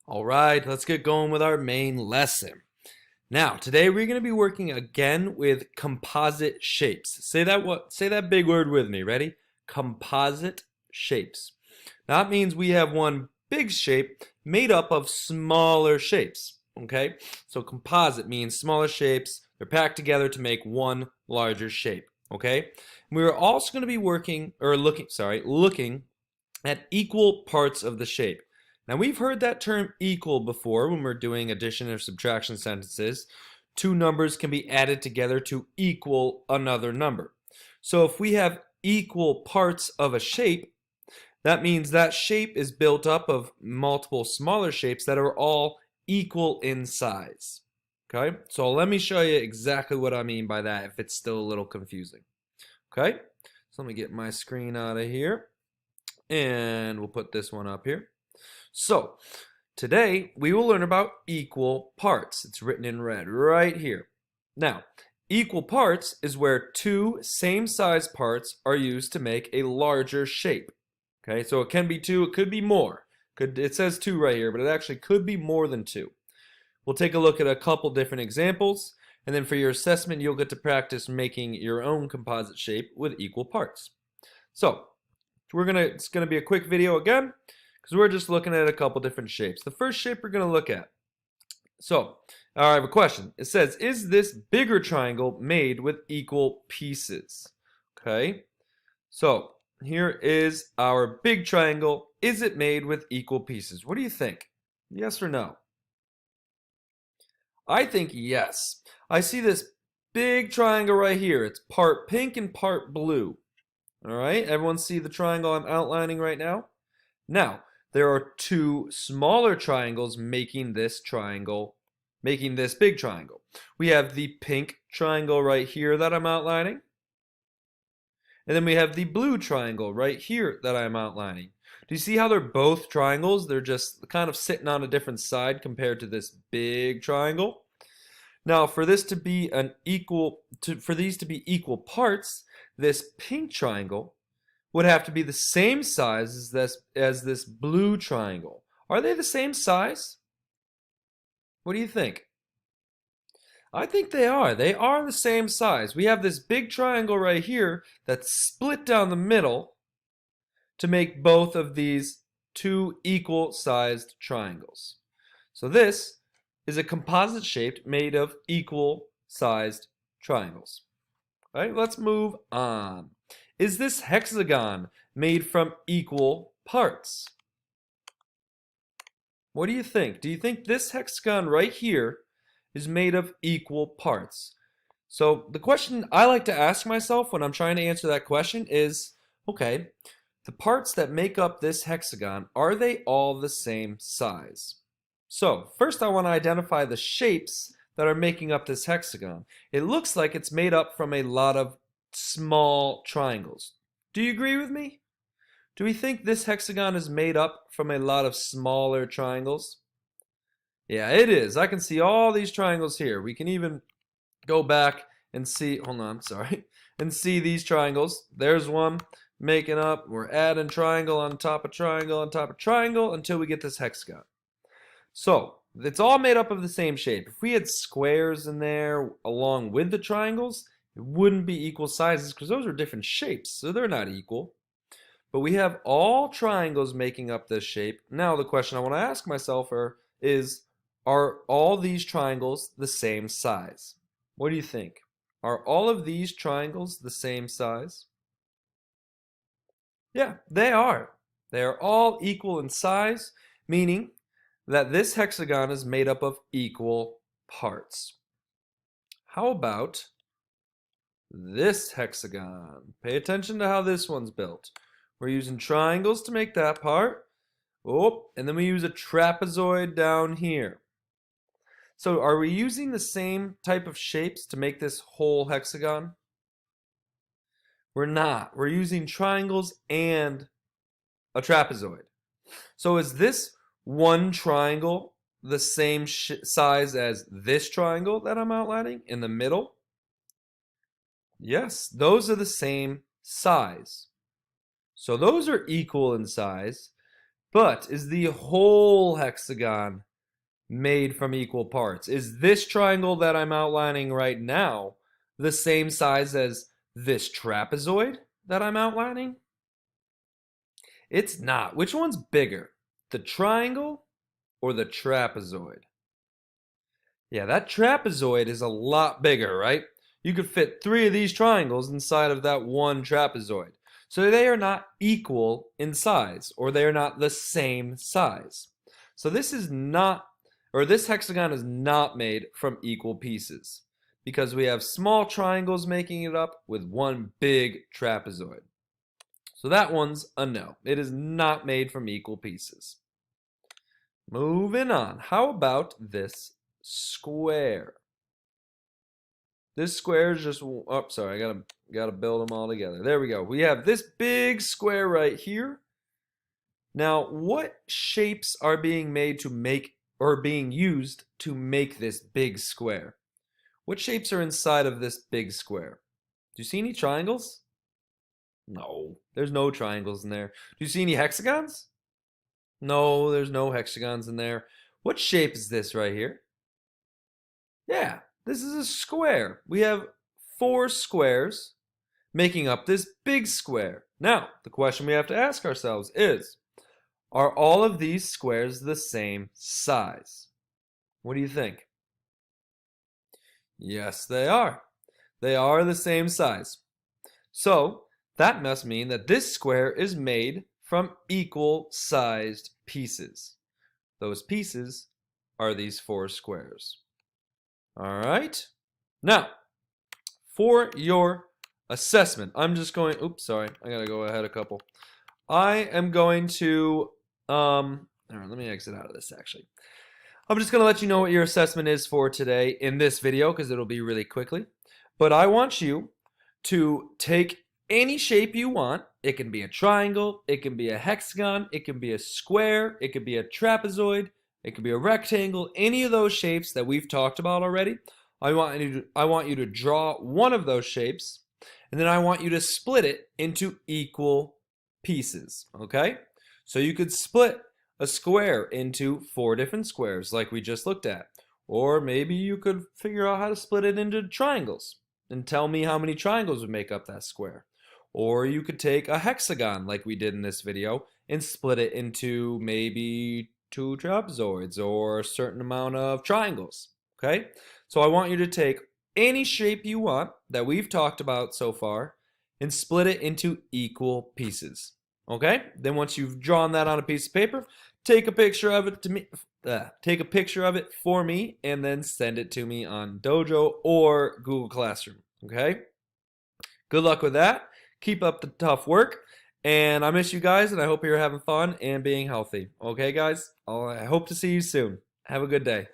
All right, let's get going with our main lesson. Now, today we're going to be working again with composite shapes. Say that big word with me. Ready? Composite shapes. Now, that means we have one big shape made up of smaller shapes. Okay? So composite means smaller shapes. They're packed together to make one larger shape. Okay? We're also going to be looking at equal parts of the shape. Now, we've heard that term equal before when we're doing addition or subtraction sentences. Two numbers can be added together to equal another number. So if we have equal parts of a shape, that means that shape is built up of multiple smaller shapes that are all equal in size. Okay, so let me show you exactly what I mean by that if it's still a little confusing. Okay, so let me get my screen out of here and we'll put this one up here. So, today we will learn about equal parts. It's written in red right here. Now, equal parts is where two same size parts are used to make a larger shape. Okay, so it can be two, it could be more. It says two right here, but it actually could be more than two. We'll take a look at a couple different examples, and then for your assessment, you'll get to practice making your own composite shape with equal parts. So, it's gonna be a quick video again, because we're just looking at a couple different shapes. The first shape we're going to look at. So, I have a question. It says, is this bigger triangle made with equal pieces? Okay, so here is our big triangle. Is it made with equal pieces? What do you think? Yes or no? I think yes. I see this big triangle right here. It's part pink and part blue. All right, everyone see the triangle I'm outlining right now? Now, there are two smaller triangles making this big triangle. We have the pink triangle right here that I'm outlining. And then we have the blue triangle right here that I'm outlining. Do you see how they're both triangles? They're just kind of sitting on a different side compared to this big triangle. Now, for these to be equal parts, this pink triangle would have to be the same size as this blue triangle. Are they the same size? What do you think? I think they are. They are the same size. We have this big triangle right here that's split down the middle to make both of these two equal sized triangles. So this is a composite shape made of equal sized triangles. All right, let's move on. Is this hexagon made from equal parts? What do you think? Do you think this hexagon right here is made of equal parts? So the question I like to ask myself when I'm trying to answer that question is, okay, the parts that make up this hexagon, are they all the same size? So first I want to identify the shapes that are making up this hexagon. It looks like it's made up from a lot of small triangles. Do you agree with me? Do we think this hexagon is made up from a lot of smaller triangles? Yeah, it is. I can see all these triangles here. We can even go back and see, and see these triangles. There's one making up. We're adding triangle on top of triangle on top of triangle until we get this hexagon. So, it's all made up of the same shape. If we had squares in there along with the triangles, it wouldn't be equal sizes because those are different shapes, so they're not equal. But we have all triangles making up this shape. Now the question I want to ask myself is, are all these triangles the same size? What do you think? Are all of these triangles the same size? Yeah, they are. They are all equal in size, meaning that this hexagon is made up of equal parts. How about this hexagon? Pay attention to how this one's built. We're using triangles to make that part. Oh, and then we use a trapezoid down here. So are we using the same type of shapes to make this whole hexagon? We're not. We're using triangles and a trapezoid. So is this one triangle the same size as this triangle that I'm outlining in the middle? Yes, those are the same size. So those are equal in size, But is the whole hexagon made from equal parts? Is this triangle that I'm outlining right now the same size as this trapezoid that I'm outlining? It's not. Which one's bigger, the triangle or the trapezoid? Yeah, that trapezoid is a lot bigger, right? You could fit 3 of these triangles inside of that one trapezoid. So they are not equal in size, or they are not the same size. So this is not, or this hexagon is not made from equal pieces, because we have small triangles making it up with one big trapezoid. So that one's a no. It is not made from equal pieces. Moving on. How about this square? This square is just, oh, sorry, I gotta build them all together. There we go. We have this big square right here. Now, what shapes are being made to make, or being used to make this big square? What shapes are inside of this big square? Do you see any triangles? No, there's no triangles in there. Do you see any hexagons? No, there's no hexagons in there. What shape is this right here? Yeah, this is a square. We have 4 squares making up this big square. Now, the question we have to ask ourselves is, are all of these squares the same size? What do you think? Yes, they are. They are the same size. So, that must mean that this square is made from equal sized pieces. Those pieces are these 4 squares. All right. Now, for your assessment, I'm just going, oops, sorry, I gotta go ahead a couple. I am going to, all right, let me exit out of this actually. I'm just gonna let you know what your assessment is for today in this video because it'll be really quickly. But I want you to take any shape you want. It can be a triangle, it can be a hexagon, it can be a square, it could be a trapezoid, it could be a rectangle, any of those shapes that we've talked about already. I want you to draw one of those shapes, and then I want you to split it into equal pieces, okay? So you could split a square into 4 different squares like we just looked at. Or maybe you could figure out how to split it into triangles and tell me how many triangles would make up that square. Or you could take a hexagon like we did in this video and split it into maybe 2 trapezoids or a certain amount of triangles, okay? So I want you to take any shape you want that we've talked about so far and split it into equal pieces, okay? Then once you've drawn that on a piece of paper, take a picture of it to me, take a picture of it for me and then send it to me on Dojo or Google Classroom, okay? Good luck with that. Keep up the tough work. And I miss you guys, and I hope you're having fun and being healthy. Okay, guys? I hope to see you soon. Have a good day.